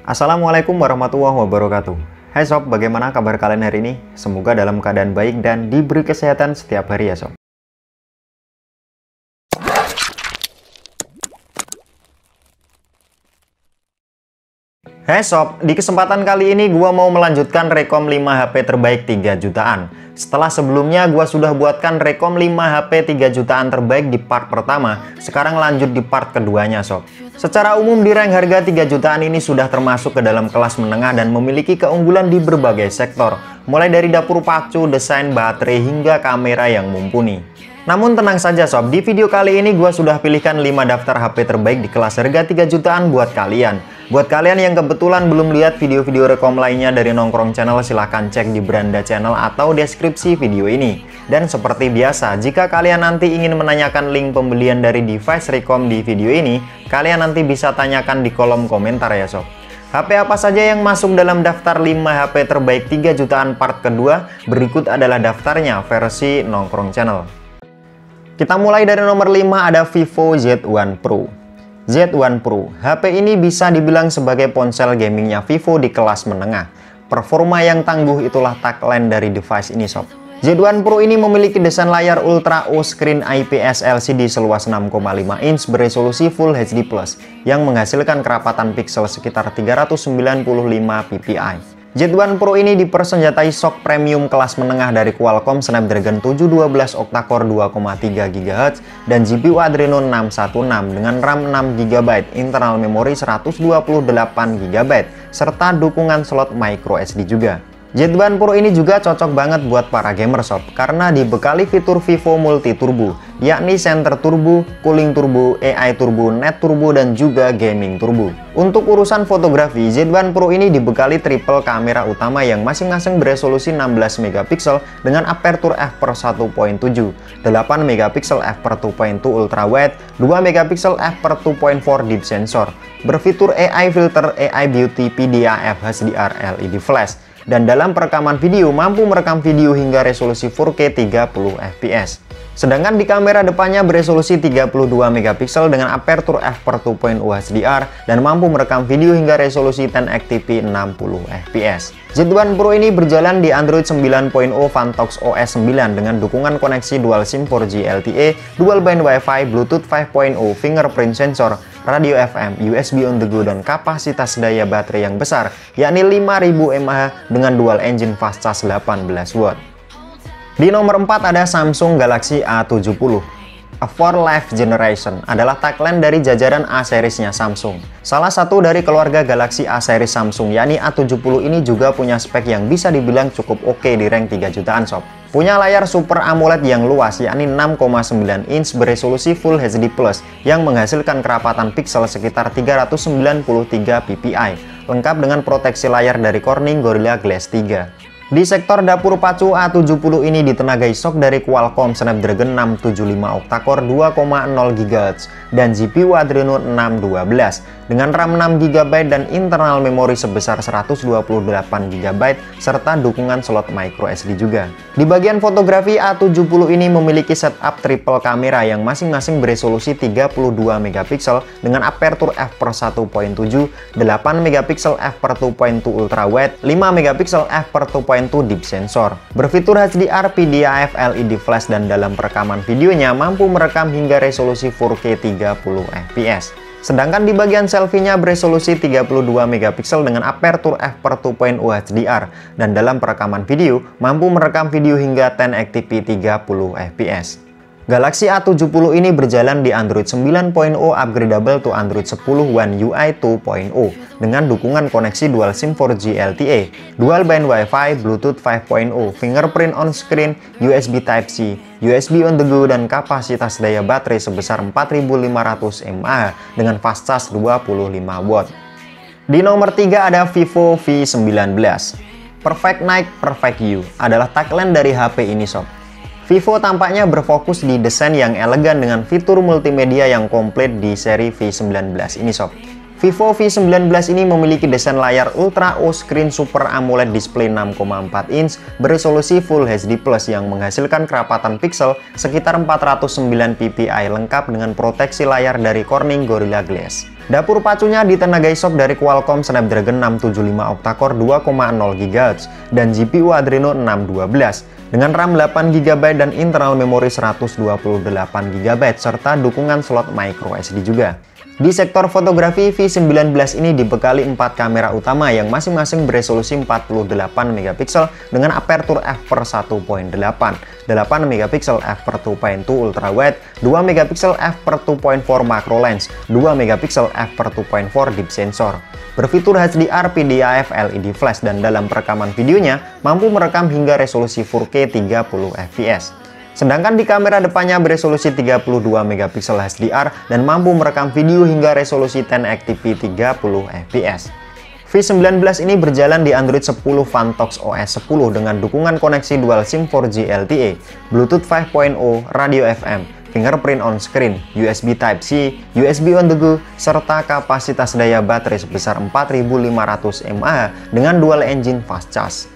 Assalamualaikum warahmatullahi wabarakatuh. Hai sob, bagaimana kabar kalian hari ini? Semoga dalam keadaan baik dan diberi kesehatan setiap hari ya sob. Hai sob, di kesempatan kali ini gua mau melanjutkan rekom 5 HP terbaik 3 jutaan. Setelah sebelumnya gua sudah buatkan rekom 5 HP 3 jutaan terbaik di part pertama, sekarang lanjut di part keduanya sob. Secara umum di rank harga 3 jutaan ini sudah termasuk ke dalam kelas menengah dan memiliki keunggulan di berbagai sektor, mulai dari dapur pacu, desain, baterai, hingga kamera yang mumpuni. Namun tenang saja sob, di video kali ini gua sudah pilihkan 5 daftar HP terbaik di kelas harga 3 jutaan buat kalian. Buat kalian yang kebetulan belum lihat video-video rekom lainnya dari Nongkrong Channel, silahkan cek di beranda channel atau deskripsi video ini. Dan seperti biasa, jika kalian nanti ingin menanyakan link pembelian dari device rekom di video ini, kalian nanti bisa tanyakan di kolom komentar ya sob. HP apa saja yang masuk dalam daftar 5 HP terbaik 3 jutaan part kedua? Berikut adalah daftarnya versi Nongkrong Channel. Kita mulai dari nomor 5, ada Vivo Z1 Pro. Z1 Pro, HP ini bisa dibilang sebagai ponsel gamingnya Vivo di kelas menengah. Performa yang tangguh itulah tagline dari device ini sob. Z1 Pro ini memiliki desain layar Ultra O Screen IPS LCD seluas 6,5 inch beresolusi Full HD+, yang menghasilkan kerapatan pixel sekitar 395 ppi. Z1 Pro ini dipersenjatai SoC premium kelas menengah dari Qualcomm Snapdragon 712 octa-core 2,3 GHz dan GPU Adreno 616 dengan RAM 6 GB, internal memori 128 GB, serta dukungan slot micro SD juga. Z1 Pro ini juga cocok banget buat para gamer sob, karena dibekali fitur Vivo Multi Turbo, yakni Center Turbo, Cooling Turbo, AI Turbo, Net Turbo, dan juga Gaming Turbo. Untuk urusan fotografi, Z1 Pro ini dibekali triple kamera utama yang masing-masing beresolusi 16 MP dengan aperture f/1.7, 8 MP f/2.2 ultra wide, 2 MP f/2.4 deep sensor, berfitur AI filter, AI beauty, PDAF, HDR, LED flash, dan dalam perekaman video mampu merekam video hingga resolusi 4K 30 fps. Sedangkan di kamera depannya beresolusi 32 MP dengan aperture f/2.0 HDR dan mampu merekam video hingga resolusi 1080p 60 fps. Z1 Pro ini berjalan di Android 9.0 Vantox OS 9 dengan dukungan koneksi dual SIM 4G LTE, dual band Wi-Fi, Bluetooth 5.0, fingerprint sensor, radio FM, USB on the go, dan kapasitas daya baterai yang besar, yakni 5000 mAh dengan dual engine fast charge 18 watt. Di nomor 4 ada Samsung Galaxy A70. A for Life Generation adalah tagline dari jajaran A seriesnya Samsung. Salah satu dari keluarga Galaxy A series Samsung, yakni A70 ini juga punya spek yang bisa dibilang cukup oke di rank 3 jutaan sob. Punya layar Super AMOLED yang luas, yakni 6,9 inch beresolusi Full HD+, yang menghasilkan kerapatan pixel sekitar 393 ppi, lengkap dengan proteksi layar dari Corning Gorilla Glass 3. Di sektor dapur pacu, A70 ini ditenagai SoC dari Qualcomm Snapdragon 675 octa-core 2,0 GHz dan GPU Adreno 612 dengan RAM 6 GB dan internal memori sebesar 128 GB serta dukungan slot micro SD juga. Di bagian fotografi, A70 ini memiliki setup triple kamera yang masing-masing beresolusi 32 MP dengan aperture f/1.7, 8 MP f/2.2 ultra wide, 5 MP f/2.2 deep sensor, berfitur HDR, PDAF, LED flash, dan dalam perekaman videonya mampu merekam hingga resolusi 4K 30 fps. Sedangkan di bagian selfie-nya beresolusi 32 MP dengan aperture f/2.0 HDR dan dalam perekaman video mampu merekam video hingga 1080p 30 fps. Galaxy A70 ini berjalan di Android 9.0 upgradable to Android 10 One UI 2.0 dengan dukungan koneksi dual SIM 4G LTE, dual band Wi-Fi, Bluetooth 5.0, fingerprint on screen, USB Type-C, USB on the go, dan kapasitas daya baterai sebesar 4500 mAh dengan fast charge 25 watt. Di nomor 3 ada Vivo V19. Perfect Night, Perfect You adalah tagline dari HP ini sob. Vivo tampaknya berfokus di desain yang elegan dengan fitur multimedia yang komplit di seri V19 ini sob. Vivo V19 ini memiliki desain layar Ultra O Screen Super AMOLED display 6,4 inch beresolusi Full HD+ yang menghasilkan kerapatan pixel sekitar 409 ppi lengkap dengan proteksi layar dari Corning Gorilla Glass. Dapur pacunya ditenagai SoC dari Qualcomm Snapdragon 675 octa-core 2,0 GHz dan GPU Adreno 612 dengan RAM 8 GB dan internal memori 128 GB serta dukungan slot micro SD juga. Di sektor fotografi, V19 ini dibekali 4 kamera utama yang masing-masing beresolusi 48 MP dengan aperture f/1.8, 8 MP f/2.2 ultrawide, 2 MP f/2.4 macro lens, 2 MP f/2.4 deep sensor. Berfitur HDR, PDAF, LED flash, dan dalam perekaman videonya mampu merekam hingga resolusi 4K 30 fps. Sedangkan di kamera depannya beresolusi 32 MP HDR dan mampu merekam video hingga resolusi 1080p 30 fps. V19 ini berjalan di Android 10 Vantox OS 10 dengan dukungan koneksi dual SIM 4G LTE, Bluetooth 5.0, radio FM, fingerprint on screen, USB Type-C, USB on the go, serta kapasitas daya baterai sebesar 4500 mAh dengan dual engine fast charge.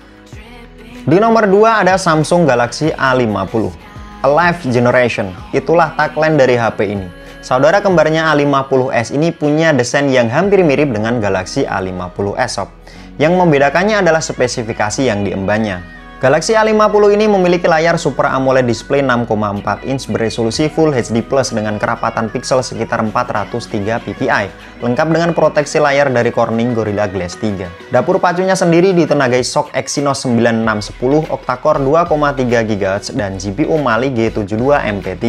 Di nomor 2 ada Samsung Galaxy A50. Alive Generation, itulah tagline dari HP ini. Saudara kembarnya A50s ini punya desain yang hampir mirip dengan Galaxy A50s Sob. Yang membedakannya adalah spesifikasi yang diembannya. Galaxy A50 ini memiliki layar Super AMOLED display 6,4 inch beresolusi Full HD Plus dengan kerapatan pixel sekitar 403 ppi, lengkap dengan proteksi layar dari Corning Gorilla Glass 3. Dapur pacunya sendiri ditenagai SoC Exynos 9610 octa-core 2,3 GHz dan GPU Mali G72 MP3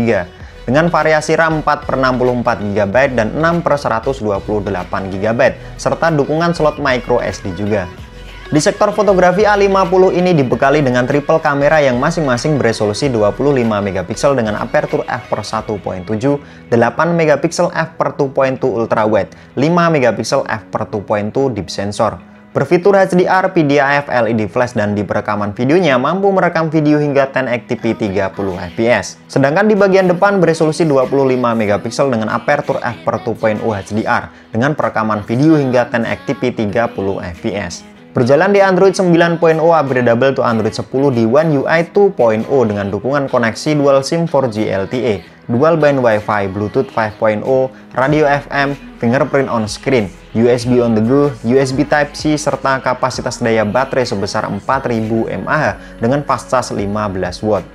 dengan variasi RAM 4/64 GB dan 6/128 GB serta dukungan slot micro SD juga. Di sektor fotografi, A50 ini dibekali dengan triple kamera yang masing-masing beresolusi 25 MP dengan aperture f/1.7, 8 MP f/2.2 ultrawide, 5 MP f/2.2 deep sensor. Berfitur HDR, PDAF, LED flash, dan di perekaman videonya mampu merekam video hingga 1080p 30 fps. Sedangkan di bagian depan beresolusi 25 MP dengan aperture f/2.0 HDR dengan perekaman video hingga 1080p 30 fps. Berjalan di Android 9.0 upgradable to Android 10 di One UI 2.0 dengan dukungan koneksi dual SIM 4G LTE, dual band Wi-Fi, Bluetooth 5.0, radio FM, fingerprint on screen, USB on the go, USB Type-C, serta kapasitas daya baterai sebesar 4000 mAh dengan fast charge 15 watt.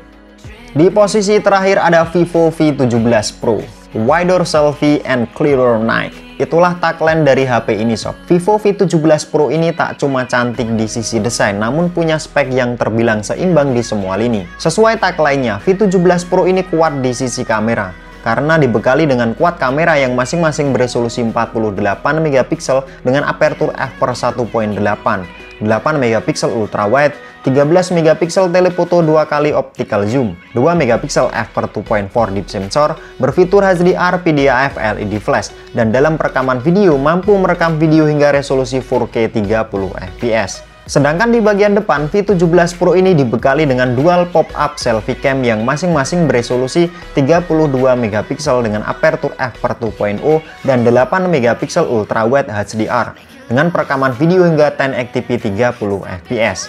Di posisi terakhir ada Vivo V17 Pro, Wider Selfie and Clearer Night. Itulah tagline dari HP ini Sob. Vivo V17 Pro ini tak cuma cantik di sisi desain, namun punya spek yang terbilang seimbang di semua lini. Sesuai tagline-nya, V17 Pro ini kuat di sisi kamera, karena dibekali dengan quad kamera yang masing-masing beresolusi 48 MP dengan aperture f/1.8, 8 MP ultrawide, 13 MP telefoto 2 kali optical zoom, 2 MP f/2.4 deep sensor, berfitur HDR, PDAF, LED flash, dan dalam perekaman video mampu merekam video hingga resolusi 4K 30 fps. Sedangkan di bagian depan, V17 Pro ini dibekali dengan dual pop-up selfie cam yang masing-masing beresolusi 32 MP dengan aperture f/2.0 dan 8 MP ultrawide HDR dengan perekaman video hingga 1080p 30 fps.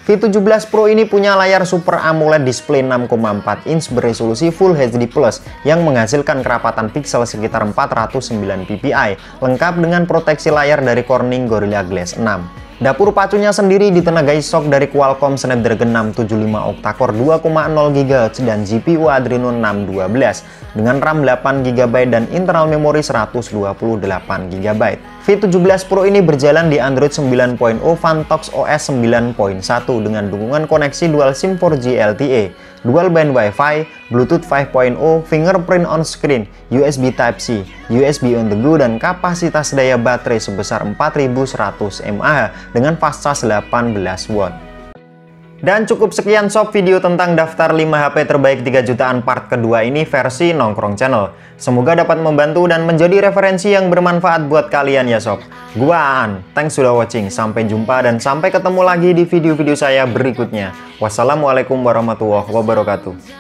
V17 Pro ini punya layar Super AMOLED display 6,4 inch beresolusi Full HD Plus yang menghasilkan kerapatan pixel sekitar 409 ppi, lengkap dengan proteksi layar dari Corning Gorilla Glass 6. Dapur pacunya sendiri ditenagai SoC dari Qualcomm Snapdragon 675 octa-core 2,0 GHz dan GPU Adreno 612 dengan RAM 8 GB dan internal memori 128 GB. V17 Pro ini berjalan di Android 9.0 Vantox OS 9.1 dengan dukungan koneksi dual SIM 4G LTE, dual band Wi-Fi, Bluetooth 5.0, fingerprint on screen, USB Type-C, USB on the go, dan kapasitas daya baterai sebesar 4100 mAh dengan fast charge 18 watt. Dan cukup sekian Sob video tentang daftar 5 HP terbaik 3 jutaan part kedua ini versi Nongkrong Channel. Semoga dapat membantu dan menjadi referensi yang bermanfaat buat kalian ya Sob. Gua Aan, thanks sudah watching, sampai jumpa dan sampai ketemu lagi di video-video saya berikutnya. Wassalamualaikum warahmatullahi wabarakatuh.